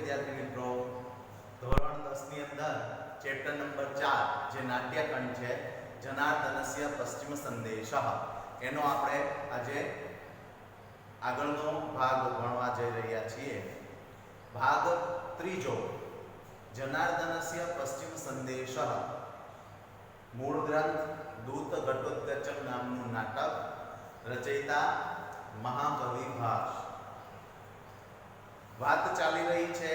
વિદ્યાર્થી મિત્રો, ધોરણ 10 ની અંદર ચેપ્ટર નંબર 4 જે નાટ્યખંડ છે જનાર્દનસ્ય પશ્ચિમ સંદેશ, એનો આપણે આજે આગળનો ભાગ ભણવા જઈ રહ્યા છીએ. ભાગ ત્રીજો, જનાર્દનસ્ય પશ્ચિમ સંદેશ. મૂળ ગ્રંથ દૂત ઘટોત્કચમ નામનું નાટક, રચયિતા મહાકવિ ભાસ. વાત ચાલી રહી છે,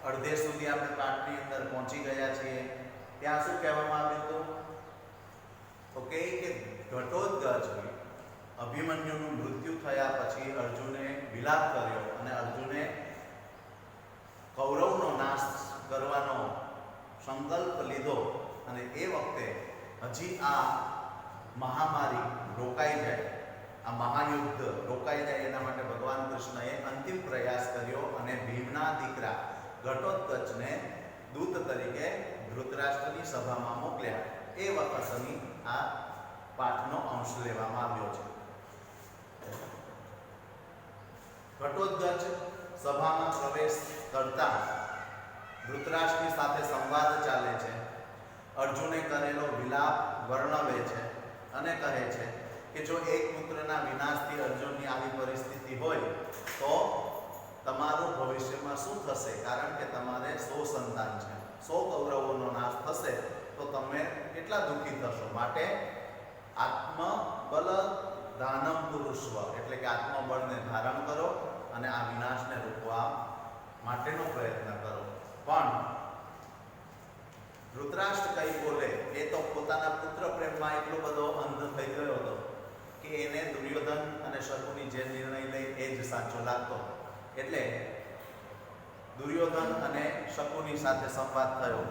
અડધે સુધી આપણે પાઠની અંદર પહોંચી ગયા છીએ. ત્યાં શું કહેવામાં આવ્યું હતું? તો કે ઘટોત્કચ અભિમન્યુનું મૃત્યુ થયા પછી અર્જુને વિલાપ કર્યો અને અર્જુને કૌરવનો નાશ કરવાનો સંકલ્પ લીધો. અને એ વખતે હજી આ મહામારી રોકાઈ જાય, આ મહાયુદ્ધ રોકાઈ જાય એના માટે ભગવાન કૃષ્ણએ અંતિમ પ્રયાસ કર્યો અને ભીમના દીકરા ઘટોત્કચને દૂત તરીકે ધૃતરાષ્ટ્રની સભામાં મોકલ્યા. એ વખતની આ પાઠનો અંશ લેવામાં આવ્યો છે. ઘટોત્કચ સભામાં પ્રવેશ કરતા ધૃતરાષ્ટ્રની સાથે સંવાદ ચાલે છે. અર્જુને કરેલો વિલાપ વર્ણવે છે અને કહે છે કે જો એક પુત્રના વિનાશથી અર્જુનની આવી પરિસ્થિતિ હોય તો તમારું ભવિષ્યમાં શું થશે? કારણ કે તમારે 100 સંતાન છે, 100 કૌરવોનો નાશ થશે તો તમે કેટલા દુઃખી થશો. માટે આત્મબલ દાનમ પુરુષવ, એટલે કે આત્મબળને ધારણ કરો અને આ વિનાશને રોકવા માટેનો પ્રયત્ન કરો. પણ ધૃતરાષ્ટ્ર કઈ બોલે, એ તો પોતાના પુત્ર પ્રેમમાં એટલો બધો અંધ થઈ ગયો હતો કે એને દુર્યોધન અને શકુની જે નિર્ણય લે એ જ સાચો લાગતો. એટલે દુર્યોધન અને શકુની સાથે સંવાદ થયો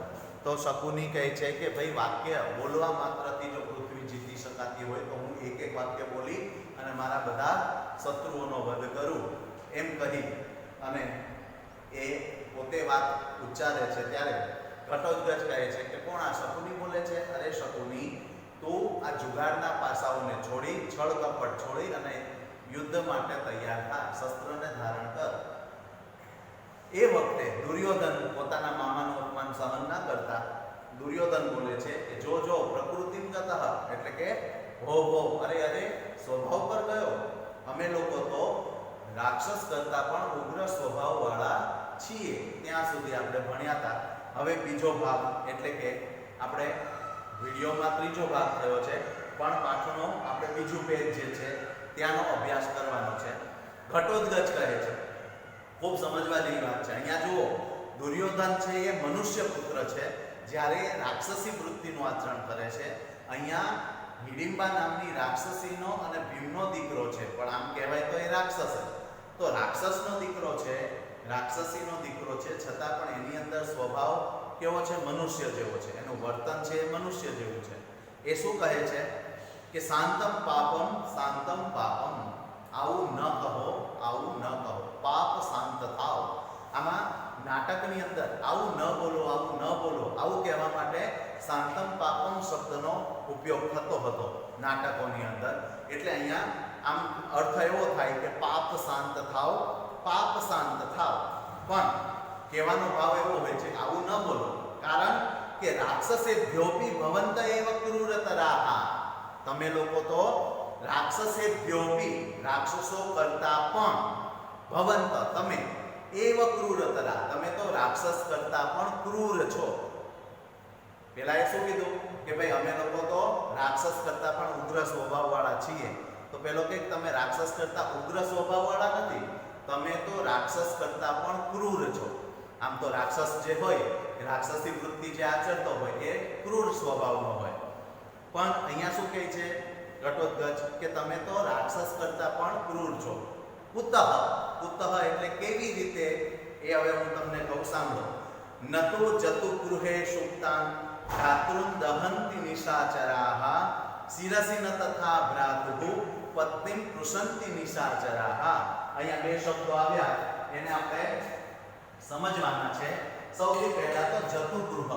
તો શકુની કહે છે કે ભાઈ, વાક્ય બોલવા માત્રથી જો પૃથ્વી જીતી શકાતી હોય તો હું એક એક વાક્ય બોલી અને મારા બધા શત્રુઓનો વધ કરું, એમ કહી અને એ પોતે વાત ઉચ્ચારે છે. ત્યારે ઘટોત્કચ કહે છે કે કોણ આ શકુની બોલે છે? અરે શકુની, તું આ જુગારના પાસાઓને છોડી, છળ કપટ છોડી અને યુદ્ધ માટે તૈયાર થા, શસ્ત્રને ધારણ કર. એ વખતે દુર્યોધન પોતાના મામાનું અપમાન સહન ના કરતા દુર્યોધન બોલે છે કે જો જો પ્રકૃતિમ ગતઃ, એટલે કે હો હો, અરે અરે, સ્વભાવ પર ગયો. અમે લોકો તો રાક્ષસ કરતા પણ ઉગ્ર સ્વભાવ વાળા છીએ. ત્યાં સુધી આપણે ભણ્યા હતા. હવે બીજો ભાગ, એટલે કે આપણે વિડીયોમાં ત્રીજો ભાગ થયો છે પણ પાઠનો આપણે બીજું પેજ જે છે ત્યાંનો અભ્યાસ કરવાનો છે. ઘટોત્કચ કહે છે, ખૂબ સમજવા જેવી વાત છે. અહીંયા જુઓ, દુર્યોધન છે એ મનુષ્ય પુત્ર છે, જ્યારે રાક્ષસી વૃત્તિનું આચરણ કરે છે. અહીંયા હિડિંબા નામની રાક્ષસીનો અને ભીમનો દીકરો છે, પણ આમ કહેવાય તો એ રાક્ષસ છે. તો રાક્ષસનો દીકરો છે, રાક્ષસીનો દીકરો છે, છતાં પણ એની અંદર સ્વભાવ કેવો છે? મનુષ્ય જેવો છે. એનું વર્તન છે એ મનુષ્ય જેવું છે. એ શું કહે છે કે શાંતમ પાપમ શાંતમ પાપમ, આવું ન કહો, આવું ન કહો, પાપ શાંત થાઓ. આમાં નાટકની અંદર આવું ન બોલો, આવું ન બોલો, આવું કહેવા માટે શાંતમ પાપમ શબ્દનો ઉપયોગ થતો હતો નાટકોની અંદર. એટલે અહીંયા આમ અર્થ એવો થાય કે પાપ શાંત થાઓ, પાપ શાંત થાવ. પણ કહેવાનો ભાવ એવો હોય છે આવું ન બોલો, કારણ કે રાક્ષસે ભ્યોપી ભવંત એવ ક્રૂરતરાહા. તમે લોકો તો રાક્ષસે ભ્યોપી, રાક્ષસો કરતા પણ, ભવંત તમે, એવ ક્રૂરતરા, તમે તો રાક્ષસ કરતા પણ ક્રૂર છો. પેલા એ શું કીધું કે ભાઈ અમે લોકો તો રાક્ષસ કરતા પણ ઉગ્ર સ્વભાવ વાળા છીએ. તો પેલો કે તમે રાક્ષસ કરતા ઉગ્ર સ્વભાવ વાળા નથી, તમે તો રાક્ષસ કરતા પણ ક્રૂર છો. આમ તો રાક્ષસ જે હોય, રાક્ષસી વૃત્તિ જે આચરતો હોય એ ક્રૂર સ્વભાવનો હોય. પણ અહીંયા શું કહે છે ઘટોત્કચ કે તમે તો રાક્ષસ કરતા પણ ક્રૂર છો. કુતઃ, કુતઃ એટલે કેવી રીતે, એ હવે હું તમને કહું, સાંભળો. નતો જતુ ગૃહે સુક્તાન ભ્રાતૃન દહંતિ નિશાચરાઃ શિરસી ન તથા ભ્રાતૃ પત્નીમ પૃશંતિ નિશાચરાઃ. અહીંયા બે શબ્દો આવ્યા, એને આપણે સમજવાના છે. સૌથી પહેલા તો જતુગૃહ.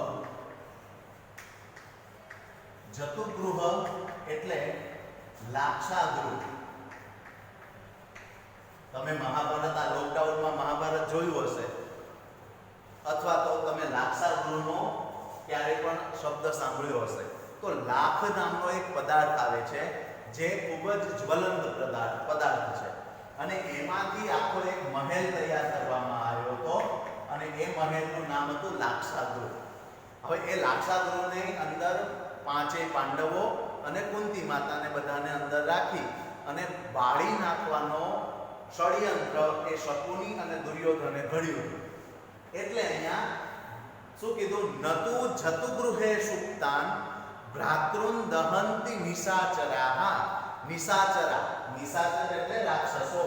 જતુગૃહ એટલે લાક્ષાગૃહ. તમે મહાભારત, આ લોકડાઉનમાં મહાભારત જોયું હશે શબ્દ સાંભળ્યો હશે. તો લાખ નામનો એક પદાર્થ આવે છે જે ખૂબ જ જ્વલંત પદાર્થ છે અને એમાંથી આખો એક મહેલ તૈયાર કરવામાં આવ્યો હતો અને એ મહેલનું નામ હતું લાક્ષાગૃહ. હવે એ લાક્ષાગૃહની અંદર પાંચેય પાંડવો અને કુંતી માતાને બધાને અંદર રાખી અને બાળી નાખવાનો ષડયંત્ર એ શકુની અને દુર્યોધને ઘડ્યું. એટલે અહીંયા શું કીધું? નતુ જતુગૃહે સુપ્તાન ભ્રાતૃન દહંતિ નિશાચરાહ. નિશાચર એટલે રાક્ષસો.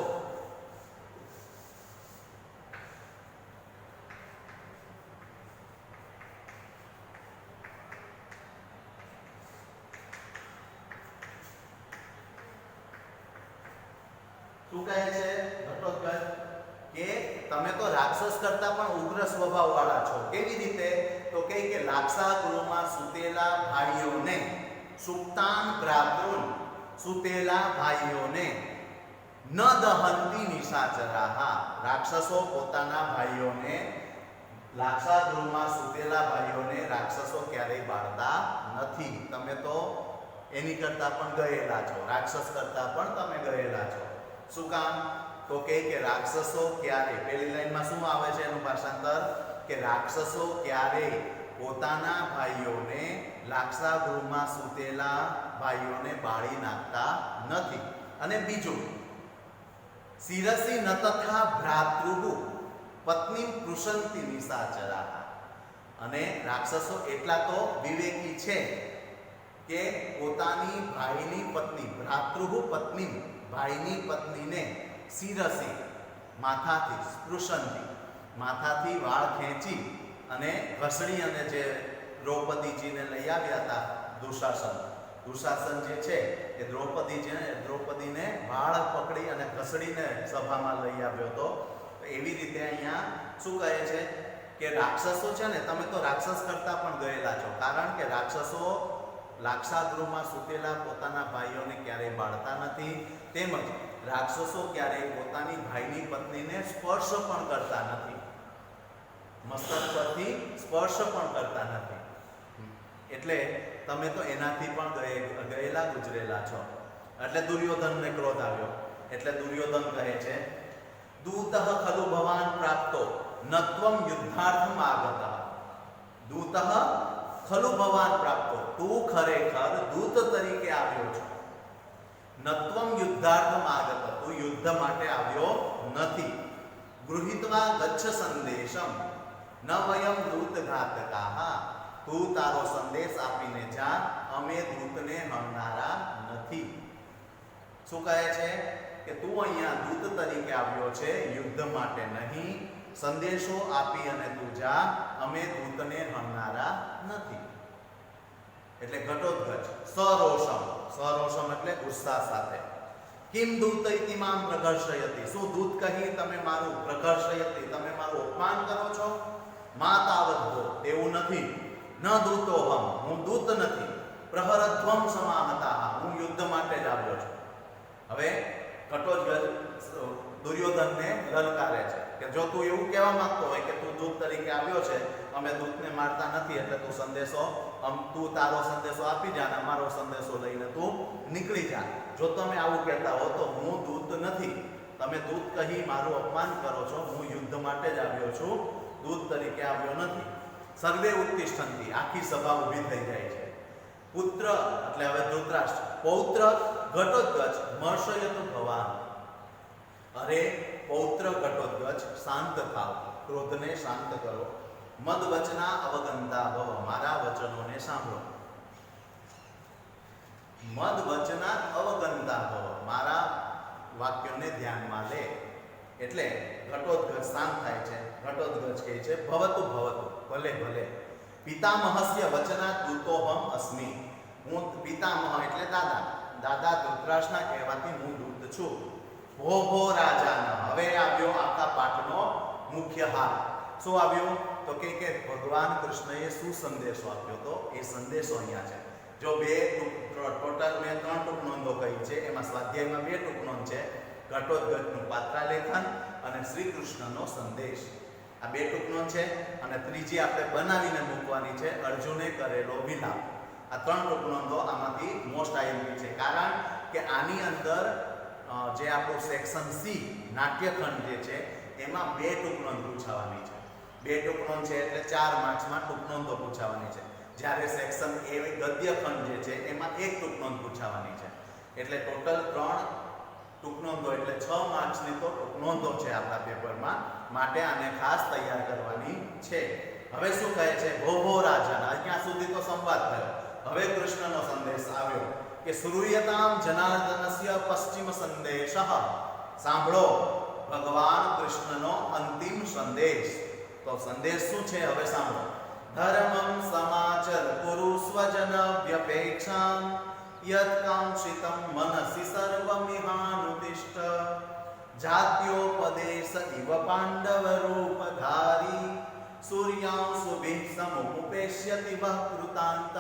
શું કહે છે ઘટોત્કચ કે તમે તો રાક્ષસ કરતા પણ ઉગ્ર સ્વભાવ વાળા છો. કેવી રીતે? તો કે લાક્ષાગૃહમાં સૂતેલા ભાઈઓને, સુપ્તાન ભ્રાતૃન, સૂતેલા ભાઈઓને, ન દહંતિ નિશાચરાહ. રાક્ષસો પોતાના ભાઈઓને, લાક્ષાગૃહમાં સૂતેલા ભાઈઓને રાક્ષસો ક્યારેય બાળતા નથી. તમે તો એની કરતા પણ ગયેલા છો, રાક્ષસ કરતા પણ તમે ગયેલા છો. શું કામ? તો કે રાક્ષસો ક્યારે, પહેલી લાઈનમાં શું આવે છે એનું ભાષાંતર કે રાક્ષસો ક્યારે પોતાના ભાઈઓને, લાક્ષાગૃહમાં સૂતેલા ભાઈઓને બાળી નાખતા નથી. અને બીજું, શિરસી ન તથા ભ્રાતૃહુ પત્ની પૃશંતિ નિશાચરાહ. અને રાક્ષસો એટલા તો વિવેકી છે કે પોતાની ભાઈની પત્ની, ભ્રાતૃહુ પત્ની, ભાઈની પત્નીને શિરસી માથાથી, સ્પૃશંતિ માથાથી વાળ ખેંચી અને ઘસડી અને જે દ્રૌપદીજીને લઈ આવ્યા હતા દુશાસન જે છે એ દ્રૌપદીને વાળ પકડી અને ઘસડીને સભામાં લઈ આવ્યો હતો. એવી રીતે અહીંયા શું કહે છે કે રાક્ષસો છે ને, તમે તો રાક્ષસ કરતા પણ ગયેલા છો. કારણ કે રાક્ષસો લાક્ષાગૃહમાં સૂતેલા પોતાના ભાઈઓને ક્યારેય બાળતા નથી, તેમજ રાક્ષસો ક્યારેય પોતાની ભાઈની પત્નીને સ્પર્શ પણ કરતા નથી, મસ્તક પરથી સ્પર્શ પણ કરતા નથી. એટલે તમે તો એનાથી પણ ગયેલા ગુજરેલા છો. એટલે દુર્યોધનને ક્રોધ આવ્યો. એટલે દુર્યોધન કહે છે, દૂતઃ ખલુ ભવાન પ્રાપ્તો નત્વમ યુદ્ધાર્થમ આગતઃ. દૂતઃ ખલુ ભવાન પ્રાપ્તો, તું ખરેખર દૂત તરીકે આવ્યો છો. નત્વમ યુદ્ધાર્થમ આગતઃ, તું યુદ્ધ માટે આવ્યો નથી. ગૃહીત્વા ગચ્છ સંદેશમ ન વયમ દૂતઘાતકાઃ. તું તારો સંદેશ આપીને જા, અમે દૂતને હણનારા નથી. શું કહે છે કે તું અહીંયા દૂત તરીકે આવ્યો છે, યુદ્ધ માટે નહીં. સંદેશો આપી અને તું જા, અમે દૂતને હણનારા નથી. એટલે ઘટોત્કચ સરોષમ એટલે ગુસ્સા સાથે. કિમ દૂત ઇતિમામ પ્રઘર્ષયતિ. શું દૂત કહી તમે મારું પ્રઘર્ષયતિ, તમે મારું અપમાન કરો છો? મા તાવદ્ભો, એવું નથી. ન દૂતોહમ, હું દૂત નથી. પ્રહરધ્વમ સમાહતાઃ, હું યુદ્ધ માટે જ આવ્યો છું. હવે ઘટોત્કચ દુર્યોધનને લલકારે છે કે જો તું એવું કહેવા માંગતો હોય કે તું દૂત તરીકે આવ્યો છે, અમે દૂતને મારતા નથી, એટલે તું તું તારો સંદેશો આપી જા અને અમારો સંદેશો લઈને તું નીકળી જા. જો તમે આવું કહેતા હો તો હું દૂત નથી, તમે દૂત કહી મારું અપમાન કરો છો. હું યુદ્ધ માટે જ આવ્યો છું, દૂત તરીકે આવ્યો નથી. સર્વે ઉત્તિષ્ઠંતિ, આખી સભા ઊભી થઈ જાય છે. પુત્ર એટલે હવે ધૃતરાષ્ટ્ર, પૌત્ર ઘટોત્કચ મર્ષયતુ ભવાન. અરે પૌત્ર ઘટોત્કચ, શાંત થાવ, ક્રોધને શાંત કરો. મદ વચના અવગંતા ભવ, મારા વચનોને સાંભળો. મદ વચના અવગંતા ભવ, મારા વાક્યોને ધ્યાનમાં લે. એટલે ઘટોત્કચ શાંત થાય છે. ઘટોત્કચ કહે છે ભવતુ ભવતુ, ભલે ભલે. પિતામહસ્ય વચનાત દૂતોહમ અસ્મિ. હું પિતામહ એટલે દાદા ધૃતરાષ્ટ્રના કહેવાથી હું દૂત છું. ભો રાજાના, હવે આવ્યો આખા પાઠનો મુખ્ય હાર. શું આવ્યું? તો કે ભગવાન કૃષ્ણએ શું સંદેશો આપ્યો તો એ સંદેશો અહીંયા છે. જો ટોટલ મેં 3 ટૂંકનોંધો કહી છે, એમાં સ્વાધ્યાયમાં 2 ટૂંકનોંધ છે. ઘટોત્કચનું પાત્રાલેખન અને શ્રી કૃષ્ણનો સંદેશ. આ બે ટૂંક નોંધ છે અને ત્રીજી આપણે બનાવીને મૂકવાની છે અર્જુને કરેલો વિલાપ. આ ત્રણ ટૂંક નોંધો આમાંથી મોસ્ટ આઈએમપી છે, કારણ કે આની અંદર જે આપણું સેક્શન સી નાટ્યખંડ જે છે એમાં બે ટૂંક નોંધ પૂછાવાની છે. બે ટૂંક નોંધ છે એટલે 4 માર્ક્સમાં ટૂંક નોંધો પૂછાવાની છે. જ્યારે સેક્શન એ ગદ્યખંડ જે છે એમાં એક ટૂંક નોંધ પૂછાવાની છે. એટલે ટોટલ 3 ટૂંક નોંધો એટલે 6 માર્ક્સની તો ટૂંક નોંધો છે આપણા પેપરમાં, માટે આને ખાસ તૈયાર કરવાની છે. હવે શું કહે છે? ભો રાજા, અહીંયા સુધી તો સંવાદ થયો. હવે કૃષ્ણનો સંદેશ આવ્યો કે શ્રૂયતામ જનાર્દનસ્ય પશ્ચિમ સંદેશઃ. સાંભળો ભગવાન કૃષ્ણનો અંતિમ સંદેશ. તો સંદેશ શું છે હવે સાંભળો. ધર્મં સમાચર કુરુ સ્વજન વ્યપેક્ષામ યત કાંક્ષિતમ મનસી સર્વમિહાનુતિષ્ઠ જાત્યોપદેશ ઇવ પાંડવ રૂપધારી સૂર્યાંશુભિઃ સમુપેષ્યતિ વઃ કૃતાંતઃ.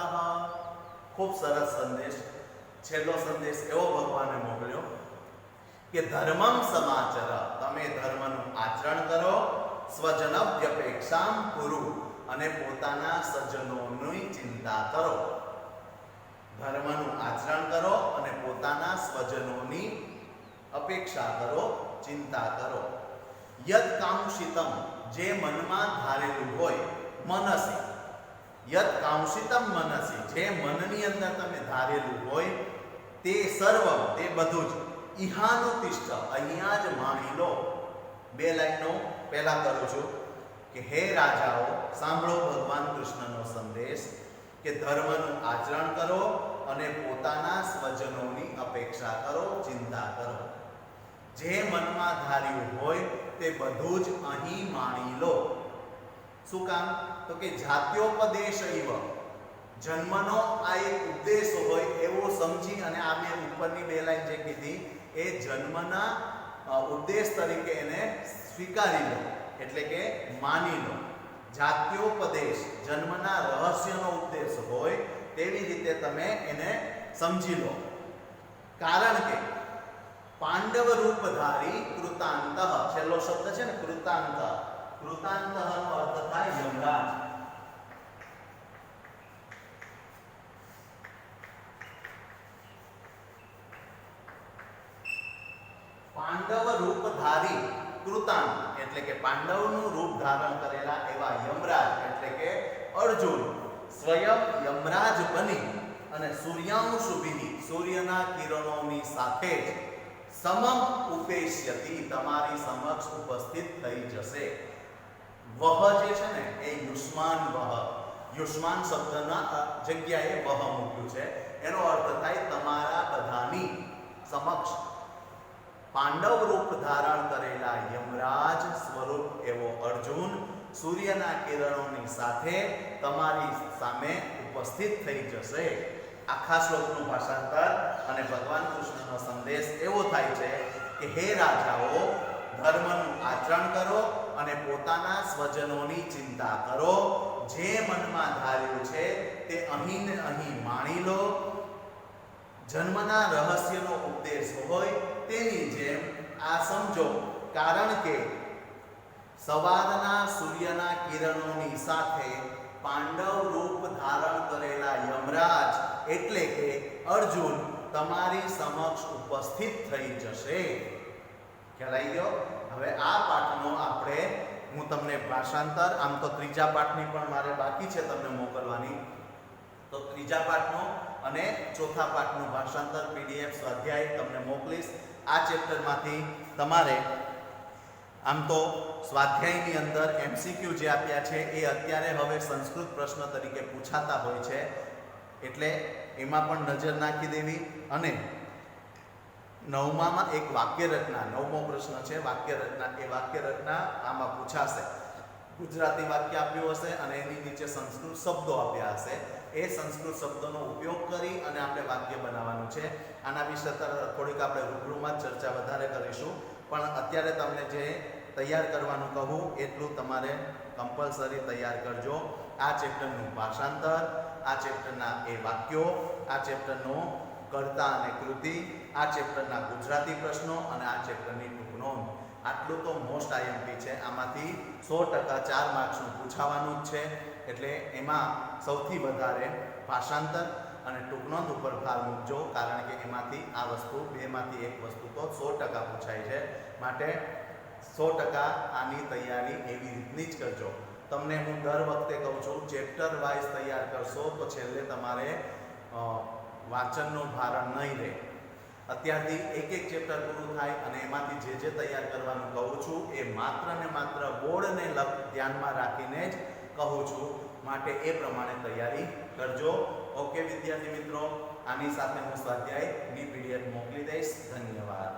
ખૂબ સરસ સંદેશ. છેલ્લો સંદેશ એવો ભગવાને મોકલ્યો કે ધર્મં સમાચર, તમે ધર્મનું આચરણ કરો, સ્વજનવ્યપેક્ષામ કુરુ, અને પોતાના સજ્જનોની ચિંતા કરો. ધર્મનું આચરણ કરો અને પોતાના સ્વજનોની અપેક્ષા કરો, ચિંતા કરો. યત કાંક્ષિતમ, જે મનમાં ધારેલું હોય, મનસી, યત કાંક્ષિતમ મનસી, જે મનની અંદર તમે ધારેલું હોય, તે સર્વ, તે બધું જ, ઇહાનુતિષ્ઠ, અહીંયા જ માણી લો. બે લાઈનો પહેલા કરું છું કે હે રાજાઓ, સાંભળો ભગવાન કૃષ્ણનો સંદેશ કે ધર્મનું આચરણ કરો અને પોતાના સ્વજનોની અપેક્ષા કરો, ચિંતા કરો. જે મનમાં ધાર્યું હોય તે બધું જ અહીં માણી લો. શું કામ? તો કે જાત્યોપદેશ ઇવ, જન્મનો આ એક ઉદ્દેશ હોય એવો સમજી અને આ બે ઉપરની બે લાઈન જે કીધી એ જન્મના ઉદ્દેશ તરીકે એને સ્વીકારી લો, એટલે કે માની લો. જાત્યોપદેશ, જન્મના રહસ્યનો ઉદ્દેશ હોય તેવી રીતે તમે એને સમજી લો. કારણ કે પાંડવ રૂપધારી કૃતાંત, છેલ્લો શબ્દ છે ને કૃતાંત, કૃતાંતનો અર્થ થાય યમરાજ. પાંડવ રૂપધારી કૃતાંત એટલે કે પાંડવનું રૂપ ધારણ કરેલા એવા યમરાજ એટલે કે અર્જુન સ્વયં યમરાજ બની અને સૂર્યાંશુભિઃ, સૂર્યના કિરણોની સાથે જ સમમ ઉપેષ્યતિ, તમારી સમક્ષ ઉપસ્થિત થઈ જશે. વહ જે છે ને એ યુષ્માન વહ, યુષ્માન શબ્દના જગ્યાએ વહ મૂક્યું છે. એનો અર્થ થાય તમારા બધાની સમક્ષ પાંડવ રૂપ ધારણ કરેલા યમરાજ સ્વરૂપ એવો અર્જુન સૂર્યના કિરણોની સાથે તમારી સામે ઉપસ્થિત થઈ જશે. આખા શ્લોકનું ભાષાંતર અને ભગવાન કૃષ્ણનો સંદેશ એવો થાય છે કે હે રાજાઓ, ધર્મનું આચરણ કરો અને પોતાના સ્વજનોની ચિંતા કરો. જે મનમાં ધાર્યું છે તે અહીં ને અહીં માણી લો. જન્મના રહસ્યનો ઉપદેશ હોય તેની જેમ આ સમજો. કારણ કે સવારના સૂર્યના કિરણોની સાથે પાંડવ રૂપ ધારણ કરેલા યમરાજ એટલે કે અર્જુન તમારી સમક્ષ ઉપસ્થિત થઈ જશે. ખ્યાલ આવી ગયો? હવે આ પાઠનો આપણે હું તમને ભાષાંતર, આમ તો ત્રીજા પાઠની પણ મારે બાકી છે તમને મોકલવાની, તો ત્રીજા પાઠનો અને ચોથા પાઠનું ભાષાંતર PDF સ્વાધ્યાય તમને મોકલીશ. આ ચેપ્ટરમાંથી તમારે આમ તો સ્વાધ્યાયની અંદર MCQ જે આપ્યા છે એ અત્યારે હવે સંસ્કૃત પ્રશ્ન તરીકે પૂછાતા હોય છે, એટલે એમાં પણ નજર નાખી દેવી. અને નવમામાં એક વાક્ય રચના, નવમો પ્રશ્ન છે વાક્ય રચના, એ વાક્ય રચના આમાં પૂછાશે. ગુજરાતી વાક્ય આપ્યું હશે અને એની નીચે સંસ્કૃત શબ્દો આપ્યા હશે. એ સંસ્કૃત શબ્દોનો ઉપયોગ કરી અને આપણે વાક્ય બનાવવાનું છે. આના વિશે થોડીક આપણે રૂબરૂમાં જ ચર્ચા વધારે કરીશું, પણ અત્યારે તમને જે તૈયાર કરવાનું કહું એટલું તમારે કમ્પલસરી તૈયાર કરજો. આ ચેપ્ટરનું ભાષાંતર, આ ચેપ્ટરના એ વાક્યો, આ ચેપ્ટરનો કર્તા અને કૃતિ, આ ચેપ્ટરના ગુજરાતી પ્રશ્નો અને આ ચેપ્ટરની ટૂંક નોંધ, આટલું તો મોસ્ટ આઈએમપી છે. આમાંથી 100% 4 માર્ક્સનું પૂછાવાનું જ છે. એટલે એમાં સૌથી વધારે ભાષાંતર અને ટૂંકનોંધ ઉપર ભાર મૂકજો, કારણ કે એમાંથી આ વસ્તુ બેમાંથી એક વસ્તુ તો 100% પૂછાય છે. માટે 100% આની તૈયારી એવી રીતની જ કરજો. તમને હું દર વખતે કહું છું, ચેપ્ટર વાઇઝ તૈયાર કરશો તો છેલ્લે તમારે વાંચનનું ભારણ નહીં રહે. અત્યારથી એક એક ચેપ્ટર પૂરું થાય અને એમાંથી જે તૈયાર કરવાનું કહું છું એ માત્ર ને માત્ર બોર્ડને ધ્યાનમાં રાખીને જ કહું છું. માટે એ પ્રમાણે તૈયારી કરજો. ઓકે વિદ્યાર્થી મિત્રો, આની સાથે હું સ્વાધ્યાયની PDF મોકલી દઈશ. ધન્યવાદ.